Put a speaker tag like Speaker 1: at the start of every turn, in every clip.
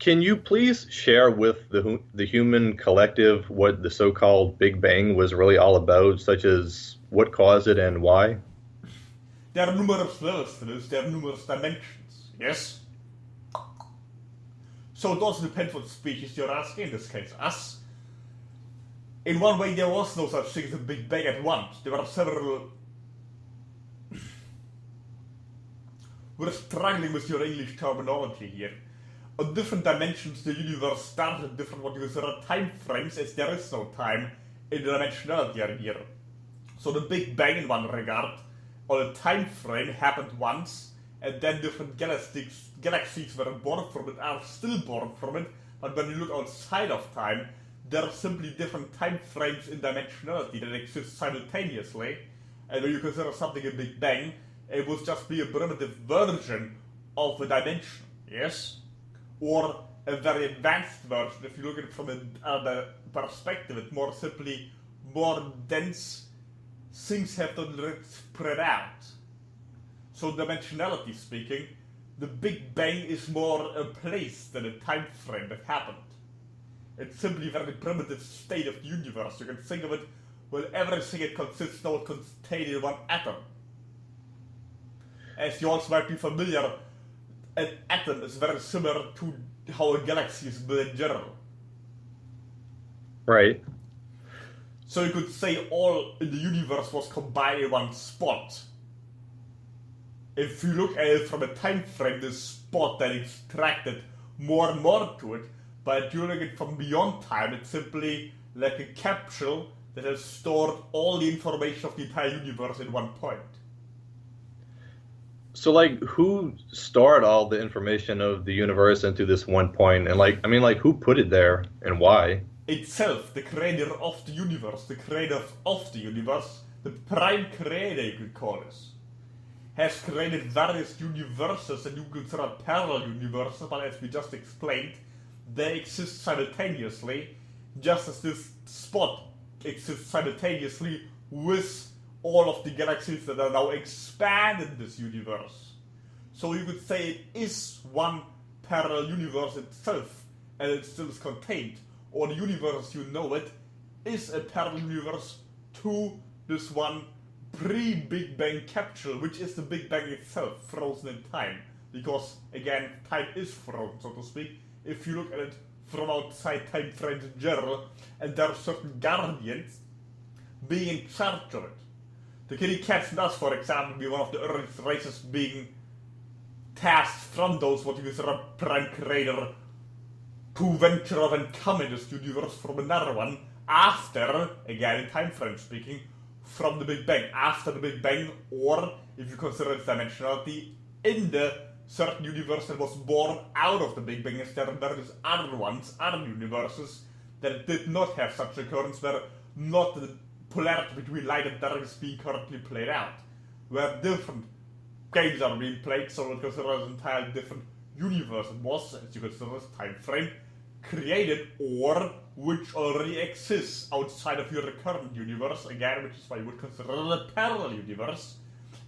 Speaker 1: Can you please share with the human collective what the so-called Big Bang was really all about, such as what caused it and why?
Speaker 2: There are numerous levels to this, there are numerous dimensions, yes? So it also depends what species you're asking, in this case, us. In one way, there was no such thing as a Big Bang at once. There were several. We're struggling with your English terminology here. On different dimensions, the universe started different what you consider time frames, as there is no time in the dimensionality here. So the Big Bang, in one regard, on a time frame, happened once, and then different galaxies were born from it, are still born from it. But when you look outside of time, there are simply different time frames in dimensionality that exist simultaneously. And when you consider something a Big Bang, it would just be a primitive version of a dimension, yes? Or a very advanced version, if you look at it from another perspective, it's more simply more dense things have to spread out. So dimensionality speaking, the Big Bang is more a place than a time frame that happened. It's simply a very primitive state of the universe. You can think of it, well, everything it consists of contained in one atom. As you also might be familiar, an atom is very similar to how a galaxy is built in general.
Speaker 1: Right.
Speaker 2: So you could say all in the universe was combined in one spot. If you look at it from a time frame, this spot then extracted more and more to it, but you look at it from beyond time, it's simply like a capsule that has stored all the information of the entire universe in one point.
Speaker 1: So, like, who stored all the information of the universe into this one point? And, like, I mean, like, who put it there and why?
Speaker 2: Itself, the creator of the universe, the prime creator you could call this, has created various universes that you could consider parallel universes, but as we just explained, they exist simultaneously, just as this spot exists simultaneously with all of the galaxies that are now expanded in this universe. So you could say it is one parallel universe itself, and it still is contained, or the universe you know it is a parallel universe to this one pre-Big Bang capsule, which is the Big Bang itself, frozen in time. Because, again, time is frozen, so to speak, if you look at it from outside time frames in general, and there are certain guardians being in charge of it. The kitty cats and us, for example, be one of the earliest races being tasked from those what you consider prime creator to venture off and come in this universe from another one after, again in time frame speaking, from the Big Bang, after the Big Bang, or if you consider its dimensionality, in the certain universe that was born out of the Big Bang, as there are various other ones, other universes that did not have such occurrence, where not the polarity between light and dark is being currently played out, where different games are being played, so it considers an entirely different universe it was, as you consider this time frame, created, or which already exists outside of your current universe, again, which is why you would consider it a parallel universe,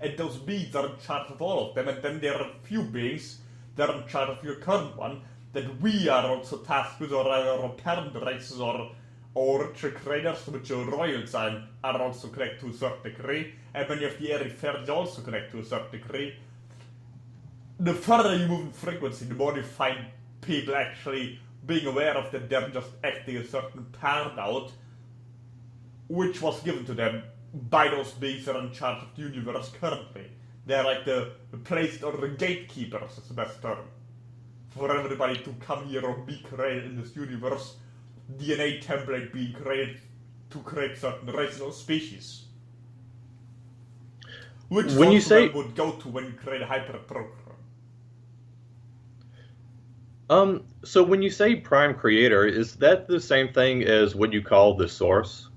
Speaker 2: and those beings are in charge of all of them, and then there are a few beings that are in charge of your current one, that we are also tasked with, or our parent races, or richer creators, which your royals are also connected to a certain degree, and when you have the Erifers also connect to a certain degree. The further you move in frequency, the more you find people actually being aware of that they're just acting a certain part out, which was given to them by those beings that are in charge of the universe currently. They're like the placed or the gatekeepers, is the best term, for everybody to come here or be created in this universe, DNA template being created to create certain races or species. Which is
Speaker 1: When you
Speaker 2: also where
Speaker 1: say
Speaker 2: it would go to when you create a hyper program.
Speaker 1: so when you say prime creator, is that the same thing as what you call the source?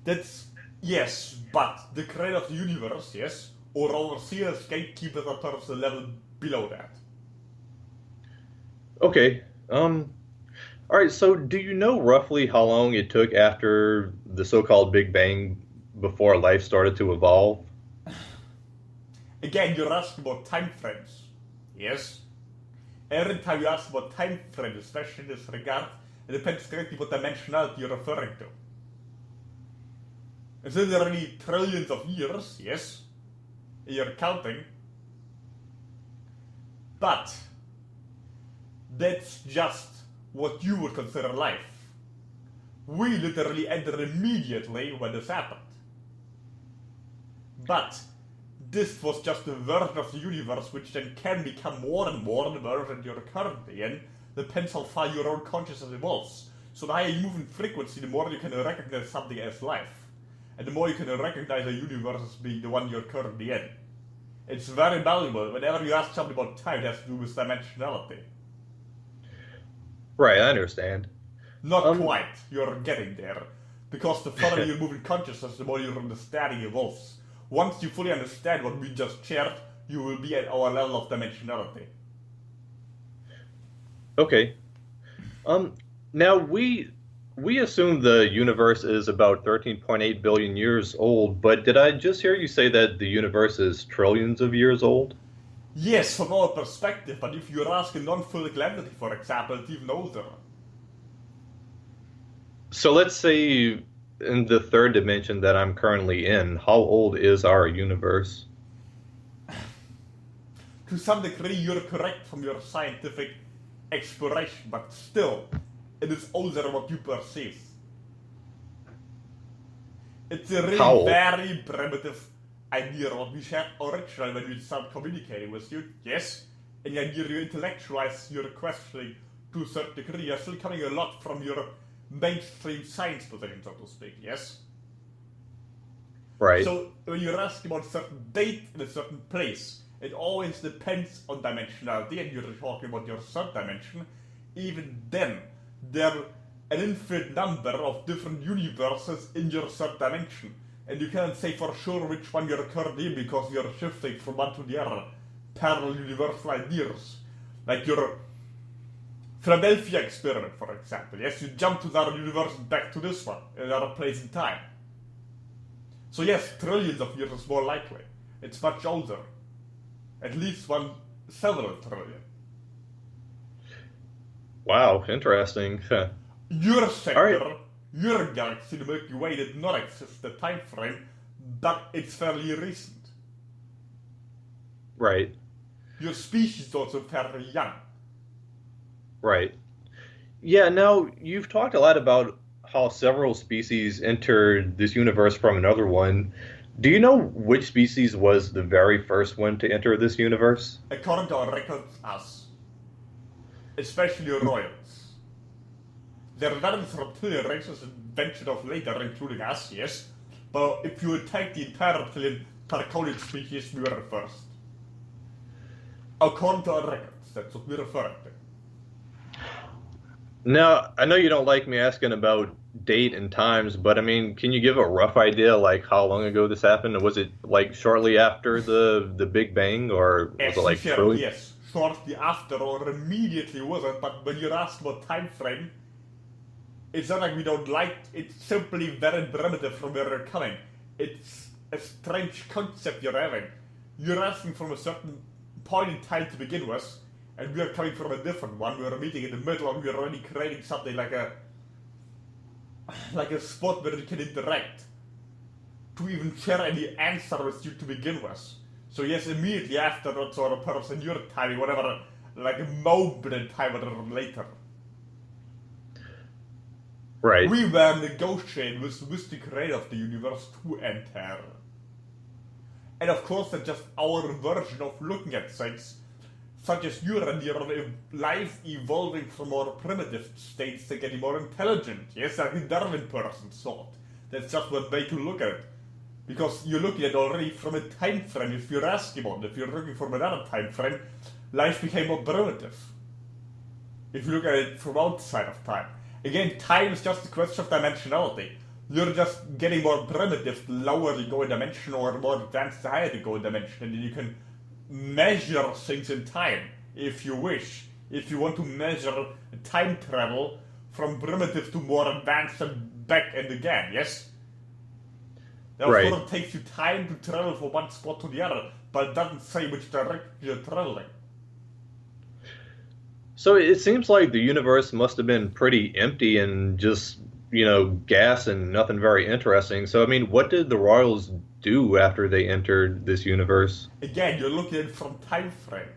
Speaker 2: That's, yes, but the creator of the universe, yes, or overseers, gatekeepers are part of the level below that.
Speaker 1: Okay. All right, so do you know roughly how long it took after the so-called Big Bang before life started to evolve?
Speaker 2: Again, you're asking about time frames. Yes? Every time you ask about time frame, especially in this regard, it depends greatly what dimensionality you're referring to. And since there are really trillions of years, yes, you're counting, but that's just what you would consider life. We literally entered immediately when this happened. But this was just a version of the universe which then can become more and more the version you're currently in, depends how far your own consciousness evolves. So the higher you move in frequency, the more you can recognize something as life. And the more you can recognize a universe as being the one you're currently in. It's very valuable. Whenever you ask something about time, it has to do with dimensionality.
Speaker 1: Right, I understand.
Speaker 2: Not quite. You're getting there. Because the further you move in consciousness, the more your understanding evolves. Once you fully understand what we just shared, you will be at our level of dimensionality.
Speaker 1: Okay. Now we assume the universe is about 13.8 billion years old, but did I just hear you say that the universe is trillions of years old?
Speaker 2: Yes, from our perspective, but if you're asking non-physical entity, for example, it's even older.
Speaker 1: So let's say in the third dimension that I'm currently in, how old is our universe?
Speaker 2: To some degree, you're correct from your scientific exploration, but still, it is older than what you perceive. It's a really very primitive idea what we shared originally when we started communicating with you, yes, and the idea you intellectualize your questioning to a certain degree. You're still coming a lot from your mainstream science position, so to speak, yes?
Speaker 1: Right.
Speaker 2: So when you're asking about a certain date in a certain place, it always depends on dimensionality, and you're talking about your third dimension. Even then, there are an infinite number of different universes in your third dimension. And you can't say for sure which one you're currently in because you're shifting from one to the other. Parallel universal ideas. Like your Philadelphia experiment, for example. Yes, you jump to another universe and back to this one, in another place in time. So yes, trillions of years is more likely. It's much older. At least several trillion.
Speaker 1: Wow, interesting.
Speaker 2: Your sector, your galaxy, the Milky Way, did not exist the time frame, but it's fairly recent.
Speaker 1: Right.
Speaker 2: Your species is also fairly young.
Speaker 1: Right. Yeah, now you've talked a lot about how several species entered this universe from another one. Do you know which species was the very first one to enter this universe?
Speaker 2: According to our records, us. Especially royals. There are various reptilian races invented of later, including us, yes. But if you would take the entire reptilian Tarconian species, we were the first. According to our records, that's what we're referring to.
Speaker 1: Now, I know you don't like me asking about date and times, but I mean, can you give a rough idea, like how long ago this happened? Was it like shortly after the Big Bang, or was it like trillion?
Speaker 2: Yes, shortly after or immediately wasn't. But when you're asked about time frame, it's not like we don't like. It's simply very primitive from where you're coming. It's a strange concept you're having. You're asking from a certain point in time to begin with. And we are coming from a different one. We are meeting in the middle, and we are already creating something like a spot where we can interact to even share any answer with you to begin with. So yes, immediately after that sort of person, your timing, whatever, like a moment in time or later.
Speaker 1: Right.
Speaker 2: We were negotiating with the creator of the universe to enter. And of course, that's just our version of looking at things. Such as you're and your life evolving from more primitive states to getting more intelligent. Yes, like the Darwin person thought. That's just one way to look at it. Because you're looking at it already from a time frame. If you're asking about it, if you're looking from another time frame, life became more primitive. If you look at it from outside of time. Again, time is just a question of dimensionality. You're just getting more primitive the lower you go in dimension, or more advanced the higher you go in dimension, and then you can measure things in time, if you wish. If you want to measure time travel from primitive to more advanced and back and again, yes? Therefore,
Speaker 1: Right.
Speaker 2: it takes you time to travel from one spot to the other, but it doesn't say which direction you're traveling.
Speaker 1: So it seems like the universe must have been pretty empty and just, gas and nothing very interesting. So, I mean, what did the Royals do after they entered this universe?
Speaker 2: Again, you're looking at it from time frame.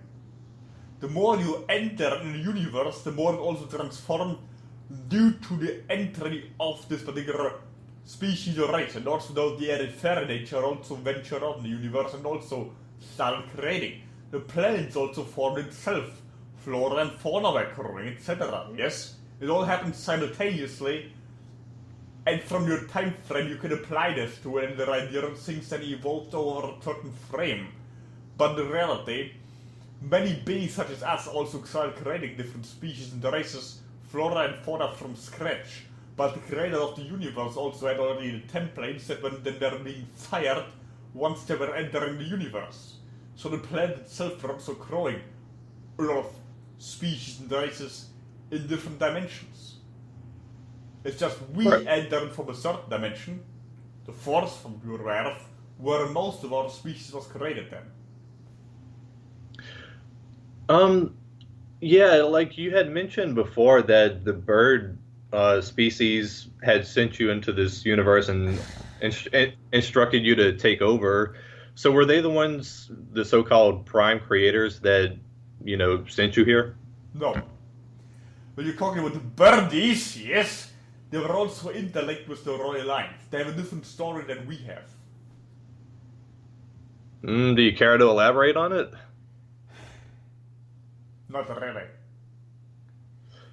Speaker 2: The more you enter in the universe, the more it also transforms due to the entry of this particular species or race. And also though the added fair nature also venture on the universe and also start creating. The planets also formed itself. Flora and fauna were growing, etc. Yes? It all happened simultaneously, and from your time frame you can apply this to and the idea of things that evolved over a certain frame. But in reality, many beings such as us also started creating different species and races, flora and fauna from scratch. But the creator of the universe also had already the templates that when then they're being fired once they were entering the universe. So the planet itself was also growing a lot of species and races in different dimensions. It's just we
Speaker 1: Right.
Speaker 2: entered from a certain dimension, the fourth from pure Earth, where most of our species was created then.
Speaker 1: Um, yeah, like you had mentioned before that the bird species had sent you into this universe and instructed you to take over. So were they the ones, the so-called prime creators that, sent you here?
Speaker 2: No. When you're talking about the birdies, yes, they were also interlinked with the royal lines. They have a different story than we have.
Speaker 1: Do you care to elaborate on it?
Speaker 2: Not really.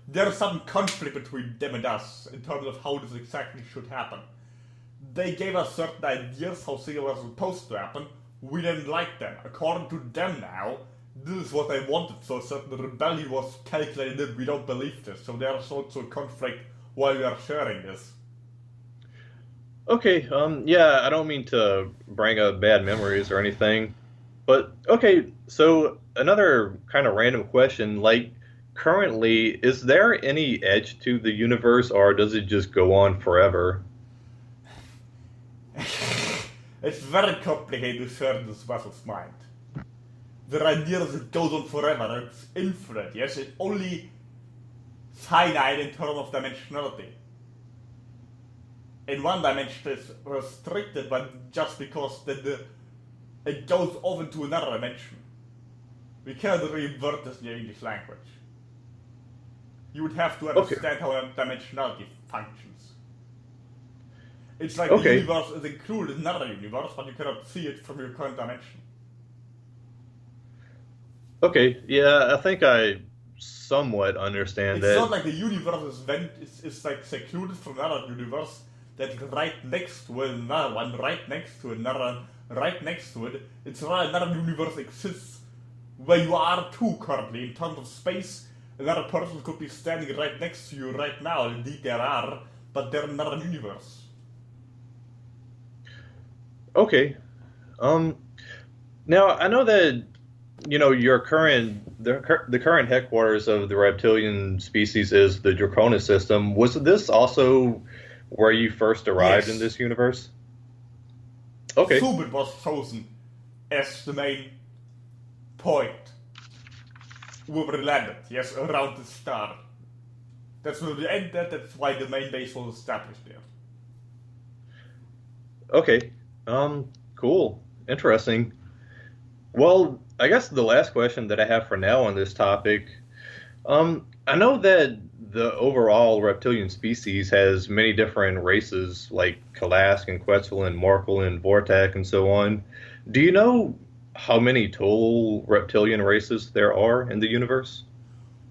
Speaker 2: There's some conflict between them and us in terms of how this exactly should happen. They gave us certain ideas how things were supposed to happen. We didn't like them. According to them now, this is what they wanted, so a certain rebellion was calculated that we don't believe this. So there's also a conflict while we are sharing this.
Speaker 1: Okay, yeah, I don't mean to bring up bad memories or anything, but okay, so another kind of random question, like currently, is there any edge to the universe or does it just go on forever?
Speaker 2: It's very complicated to share this vessel's mind. The idea is it goes on forever, it's infinite, yes, it's only finite in terms of dimensionality. In one dimension it's restricted, but just because it goes off into another dimension. We cannot revert this in the English language. You would have to
Speaker 1: Okay,
Speaker 2: understand how dimensionality functions. It's like the
Speaker 1: okay,
Speaker 2: universe is included in another universe, but you cannot see it from your current dimension.
Speaker 1: okay, yeah, I think I somewhat understand
Speaker 2: It's
Speaker 1: that.
Speaker 2: not like the universe is like secluded from another universe that's right next to another one, right next to another, right next to it. It's not another universe exists where you are too currently in terms of space. Another person could be standing right next to you right now. Indeed, there are, but they're in another universe.
Speaker 1: Okay, um, now I know that your the current headquarters of the reptilian species is the Draconis system. Was this also where you first arrived in
Speaker 2: Yes,
Speaker 1: this universe? Okay,
Speaker 2: Subit was chosen as the main point where we landed. Yes, around the star. That's where we ended. That's why the main base was established there.
Speaker 1: okay, cool, interesting. Well, I guess the last question that I have for now on this topic, I know that the overall reptilian species has many different races like Kalask and Quetzal and Morkel and Vortak and so on. Do you know how many total reptilian races there are in the universe?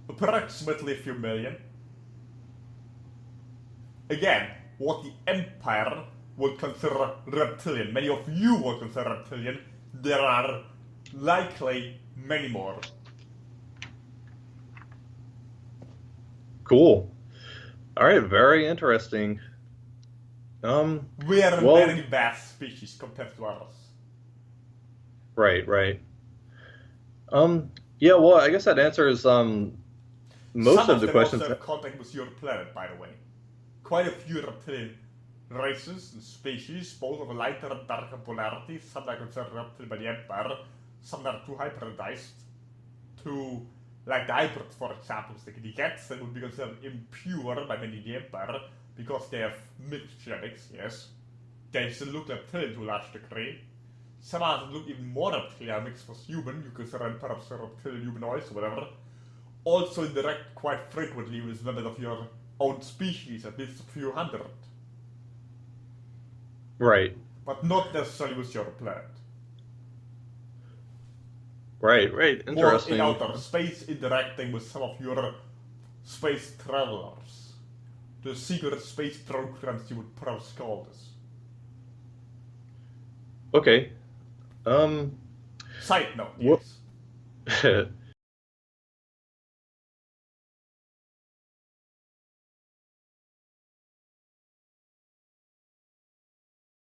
Speaker 2: Approximately a few million. Again, what the Empire would consider reptilian, many of you would consider reptilian, there are likely many more.
Speaker 1: Cool. All right, very interesting.
Speaker 2: We are a
Speaker 1: Well,
Speaker 2: very vast species compared to others.
Speaker 1: right, right. Yeah, well, I guess that answers most
Speaker 2: Some
Speaker 1: of
Speaker 2: of
Speaker 1: the
Speaker 2: them also
Speaker 1: questions.
Speaker 2: have contact with your planet, by the way. Quite a few reptilian races and species, both of a lighter and darker polarity. Some are considered reptilian by the Empire, some are too hybridized to Like the hybrid, for example, the cats that would be considered impure by many in the Empire because they have mixed genetics, yes. They still look reptilian to a large degree. Some others look even more reptilian mixed with human, you consider them perhaps reptilian humanoids or whatever. Also interact quite frequently with members of your own species, at least a few hundred.
Speaker 1: Right.
Speaker 2: But not necessarily with your planet.
Speaker 1: Right.
Speaker 2: More
Speaker 1: Interesting.
Speaker 2: in outer space, interacting with some of your space travelers. The secret space programs, you would perhaps call this.
Speaker 1: Okay.
Speaker 2: Side note,
Speaker 1: What?
Speaker 2: yes.